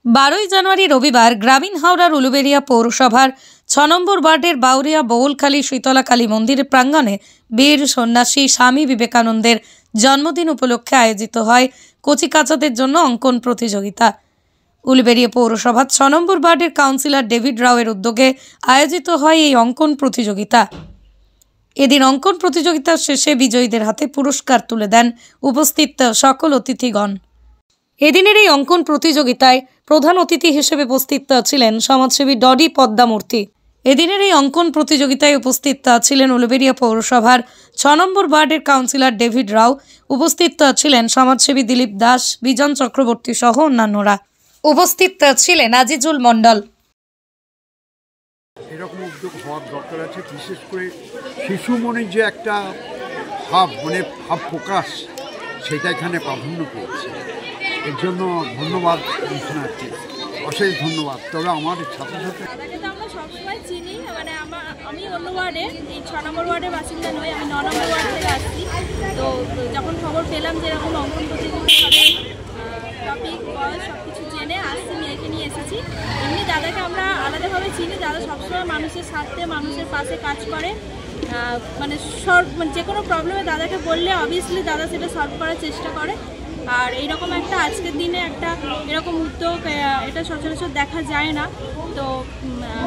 12 জানুয়ারি রবিবার গ্রামীণ হাওড়ার উলুবেড়িয়া পৌরসভার 6 নম্বর ওয়ার্ডের বাউরিয়া বউলখালী শীতলা কালী মন্দিরের প্রাঙ্গণে বীর সন্ন্যাসী স্বামী বিবেকানন্দের জন্মদিন উপলক্ষে আয়োজিত হয় কচিকাচাদের জন্য অঙ্কন প্রতিযোগিতা। উলুবেড়িয়া পৌরসভার 6 নম্বর ওয়ার্ডের কাউন্সিলর ডেভিড রাওয়ের উদ্যোগে আয়োজিত হয় এই অঙ্কন প্রতিযোগিতা। এদিন অঙ্কন প্রতিযোগিতার শেষে বিজয়ীদের হাতে পুরস্কার তুলে দেন উপস্থিত সকল অতিথিগণ। এদিনের এই অঙ্কন প্রতিযোগিতায় প্রধান অতিথি হিসেবে উপস্থিত ছিলেন সমাজসেবী ডডি পদ্মামূর্তি। এদিনের এই অঙ্কন প্রতিযোগিতায় উপস্থিত ছিলেন উলুবেড়িয়া পৌরসভার 6 নম্বর ওয়ার্ডের কাউন্সিলর ডেভিড রাও, উপস্থিত ছিলেন সমাজসেবী দিলীপ দাস, বিজন চক্রবর্তী সহ অন্যান্যরা। উপস্থিত ছিলেন আজিজুল মণ্ডল। এরকম উদ্যোগ হওয়ার দরকার আছে, বিশেষ করে শিশু মনে যে একটা ভাব, মানে ভাব প্রকাশ, সেটা এখানে প্রাধান্য পেয়েছে। এর জন্য ধন্যবাদ কমিশনারকে, অশেষ ধন্যবাদ। তবে আমার সাথে সাথে আমরা সবসময় চিনি, মানে আমি অন্য ওয়ার্ডে, এই 6 নম্বর ওয়ার্ডের বাসিন্দা নই, আমি 9 নম্বর ওয়ার্ড থেকে আসছি। তো যখন খবর পেলাম যে এরকম অঙ্কন প্রতিযোগিতা হবে, টপিক বয়স সব কিছু জেনে আসছি, মেয়েকে নিয়ে এসেছি। এমনি দাদাকে আমরা আলাদাভাবে চিনি, দাদা সবসময় মানুষের স্বার্থে, মানুষের পাশে কাজ করে। মানে যে কোনো প্রবলেমে দাদাকে বললে অবভিয়াসলি দাদা সেটা সলভ করার চেষ্টা করে। আর এইরকম একটা আজকের দিনে একটা এরকম উদ্যোগ, এটা সচরাচর দেখা যায় না। তো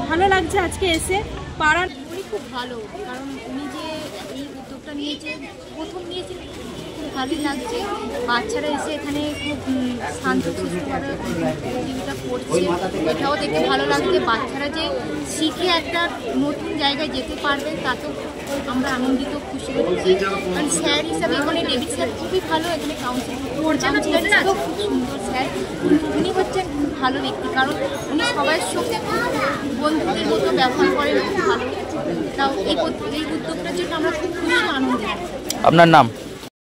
ভালো লাগছে আজকে এসে। পাড়ার খুব ভালো, কারণ উনি যে এই উদ্যোগটা প্রথম নিয়েছেন, খুব ভালোই লাগছে। বাচ্চারা এসে এখানে খুব শান্তশিষ্টভাবে প্রতিযোগিতা করছে, এটাও দেখতে ভালো লাগছে। বাচ্চারা যে শিখে একটা নতুন জায়গায় যেতে পারবে, তাতেও আমরা আনন্দিত, খুশি হচ্ছি। কারণ স্যার হিসাবে এখানে ডেভিড স্যার খুবই ভালো, এখানে কাউন্সিলরও খুব সুন্দর স্যার। উনি হচ্ছেন খুব ভালো ব্যক্তি, কারণ উনি সবার সঙ্গে বন্ধুদের মতো ব্যবহার করেন, খুব ভালো। তাও এই উদ্যোগটার জন্য আমরা খুব খুশি, আনন্দিত। আপনার নাম?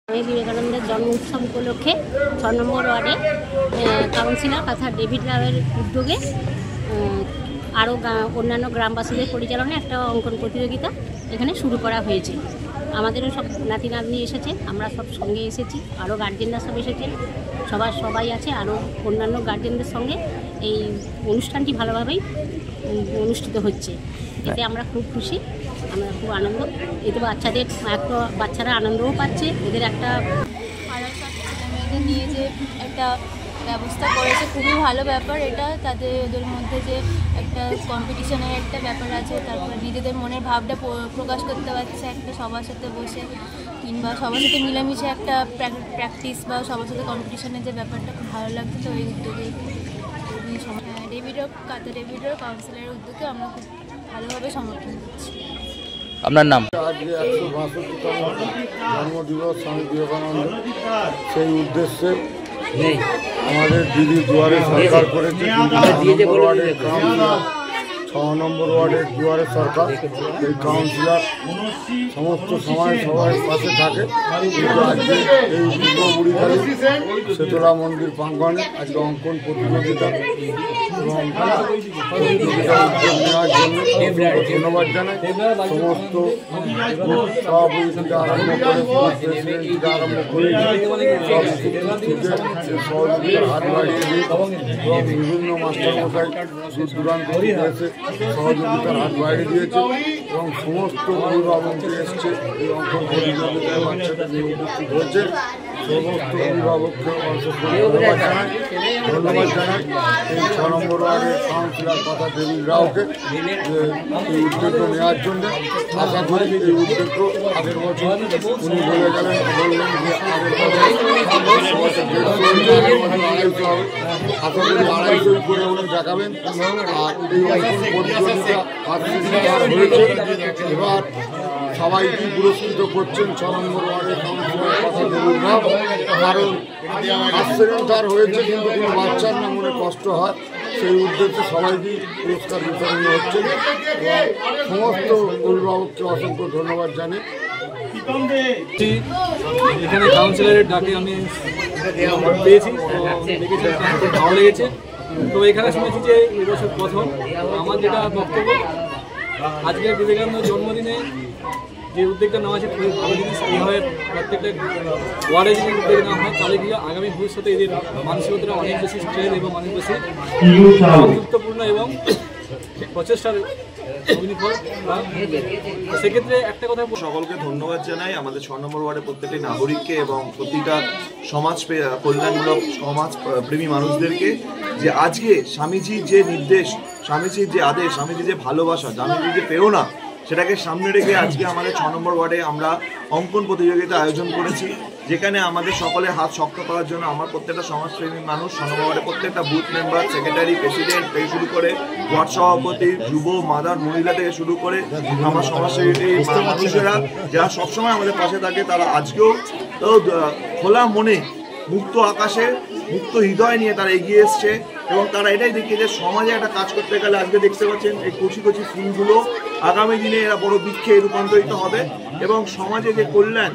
আমি বিবেকানন্দের জন্ম উৎসব উপলক্ষে 6 নম্বর ওয়ার্ডে কাউন্সিলর তথা ডেভিড রাওয়ের উদ্যোগে আরও অন্যান্য গ্রামবাসীদের পরিচালনায় একটা অঙ্কন প্রতিযোগিতা এখানে শুরু করা হয়েছে। আমাদেরও সব নাতি নাতনি এসেছে, আমরা সব সঙ্গে এসেছি, আরও গার্জেনরা সব এসেছেন, সবাই আছে, আরও অন্যান্য গার্জেনদের সঙ্গে এই অনুষ্ঠানটি ভালোভাবেই অনুষ্ঠিত হচ্ছে। এতে আমরা খুব খুশি, আমরা খুব আনন্দ। এতে বাচ্চারা আনন্দও পাচ্ছে। এদের একটা মেয়েদের নিয়ে যে একটা ব্যবস্থা করেছে, খুবই ভালো ব্যাপার এটা। ওদের মধ্যে যে একটা কম্পিটিশনের একটা ব্যাপার আছে, তারপরে নিজেদের মনের ভাবটা প্রকাশ করতে পারছে একটা সবার সাথে বসে, কিংবা সবার সাথে মিলেমিশে একটা প্র্যাকটিস বা সবার সাথে কম্পিটিশনের যে ব্যাপারটা খুব ভালো লাগছে। তো এই উদ্যোগে ডেভিডর কাউন্সিলরের উদ্যোগে আমরা খুব ভালোভাবে সমর্থন করছি। আপনার নাম? আজকে 162তম জন্মদিবস স্বামী বিবেকানন্দ, সেই উদ্দেশ্যে আমাদের দিদি দুয়ারে সরকার করেছে। 6 নম্বর ওয়ার্ডের দুয়ারে সরকার, এই কাউন্সিলর সমস্ত সময় সবার পাশে থাকে। কিন্তু আজকে এই বুড়িখালী শীতলা মন্দির প্রাঙ্গণে আজকে অঙ্কন প্রতিযোগিতা এবং প্রতিযোগিতার উদ্যোগ নেওয়ার জন্য ধন্যবাদ জানাই সমস্ত সভাপতি থেকে আরম্ভ করে প্রেসিডেন্ট থেকে আরম্ভ করে সহযোগিতার হাত বাড়িয়ে দিয়ে এবং বিভিন্ন মাস্টারমশাই দূর দূরান্ত থেকে এসে সহযোগিতার হাত বাইরে দিয়েছে এবং সমস্ত অভিভাবককে এসছে এই অঙ্কন প্রতিযোগিতায় বাচ্চাটা নিয়ে উপস্থিত হয়েছে। সমস্ত অভিভাবককে ধন্যবাদ জানাই এই 6 নম্বর ওয়ার্ডের কাউন্সিলর তথা ডেভিড রাওকে এই উদ্যোগ নেওয়ার জন্য। আশা করি এই উদ্যোগ আগের বছর উনি বললেন যে আগের বছর 250 হবে, আশা করি 250 করে উনি দেখাবেন। আর এই অঙ্কন প্রতিযোগিতা হয়েছে, এবার সবাইকে পুরস্কৃত করছেন 6 নম্বর ওয়ার্ডের কাউন্সিলর কথা ডেভিড রাও। কারণ অ্যাক্সিডেন্ট হয়েছে, কিন্তু কোনো বাচ্চার না মনে কষ্ট হয়, সেই উদ্দেশ্যে সবাইকেই পুরস্কার বিতরণ হচ্ছে এবং সমস্ত অভিভাবককে অসংখ্য ধন্যবাদ জানাই। এখানে কাউন্সিলরের ডাকে আমি পেয়েছি, ভালো লেগেছে। তো এখানে শুনেছি যে এবছর প্রথম। আমার যেটা বক্তব্য, আজকের বিবেকানন্দ জন্মদিনে যে উদ্যোগটা নেওয়া আছে খুবই ভালো জিনিস। এইভাবে প্রত্যেকটা ওয়ার্ডে যদি উদ্যোগ নেওয়া হয় তাহলে গিয়ে আগামী ভবিষ্যতে এদের মানসিকতাটা অনেক বেশি স্ট্রেন এবং অনেক বেশি গুরুত্বপূর্ণ এবং প্রচেষ্টার অগ্নিফল সেক্ষেত্রে একটা কথা সকলকে ধন্যবাদ জানাই আমাদের 6 নম্বর ওয়ার্ডের প্রত্যেকটি নাগরিককে এবং প্রতিটা সমাজ কল্যাণমূলক সমাজ প্রেমী মানুষদেরকে যে আজকে স্বামীজির যে নির্দেশ, স্বামীজির যে আদেশ, স্বামীজির যে ভালোবাসা, স্বামীজির যে প্রেরণা, সেটাকে সামনে রেখে আজকে আমাদের 6 নম্বর ওয়ার্ডে আমরা অঙ্কন প্রতিযোগিতা আয়োজন করেছি, যেখানে আমাদের সকলের হাত শক্ত করার জন্য আমার প্রত্যেকটা সমাজপ্রেমী মানুষ 6 নম্বর ওয়ার্ডে প্রত্যেকটা বুথ মেম্বার, সেক্রেটারি, প্রেসিডেন্ট থেকে শুরু করে ওয়ার্ড সভাপতি, যুব, মাদার, মহিলা থেকে শুরু করে আমার সমাজসেবী মানুষেরা যারা সবসময় আমাদের পাশে থাকে, তারা আজকেও খোলা মনে, মুক্ত আকাশে, মুক্ত হৃদয় নিয়ে তারা এগিয়ে এসছে এবং তারা এটাই দেখিয়ে যে সমাজে একটা কাজ করতে গেলে আজকে দেখতে পাচ্ছেন এই কচি কচি ফুলগুলো আগামী দিনে এরা বড় বৃক্ষে রূপান্তরিত হবে এবং সমাজে যে কল্যাণ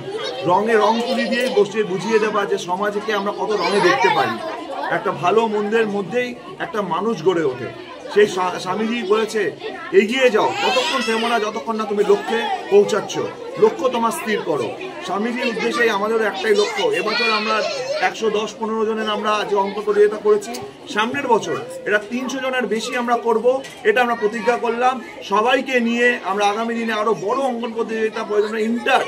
রঙে রং তুলি দিয়ে বুঝিয়ে দেওয়া যে সমাজকে আমরা কত রঙে দেখতে পারি। একটা ভালো মন্দের মধ্যেই একটা মানুষ গড়ে ওঠে। সেই স্বামীজি বলেছে এগিয়ে যাও, ততক্ষণ থেমো না যতক্ষণ না তুমি লক্ষ্যে পৌঁছাচ্ছ, লক্ষ্য তোমার স্থির করো। স্বামীজির উদ্দেশ্যেই আমাদের একটাই লক্ষ্য। এবছর আমরা 110-15 জনের আমরা যে অঙ্ক প্রতিযোগিতা করেছি, সামনের বছর এটা 300 জনের বেশি আমরা করব, এটা আমরা প্রতিজ্ঞা করলাম। সবাইকে নিয়ে আমরা আগামী দিনে আরও বড় অঙ্কন প্রতিযোগিতা প্রয়োজনে ইন্টার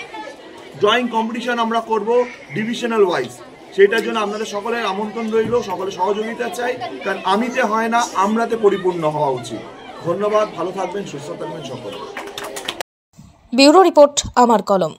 ড্রয়িং কম্পিটিশন আমরা করব ডিভিশনাল ওয়াইজ। সেটার জন্য আপনাদের সকলের আমন্ত্রণ রইল, সকলের সহযোগিতা চাই, কারণ আমিতে হয় না, আমরাতে পরিপূর্ণ হওয়া উচিত। ধন্যবাদ, ভালো থাকবেন, সুস্থ থাকবেন সকলে। ব্যুরো রিপোর্ট, আমার কলম।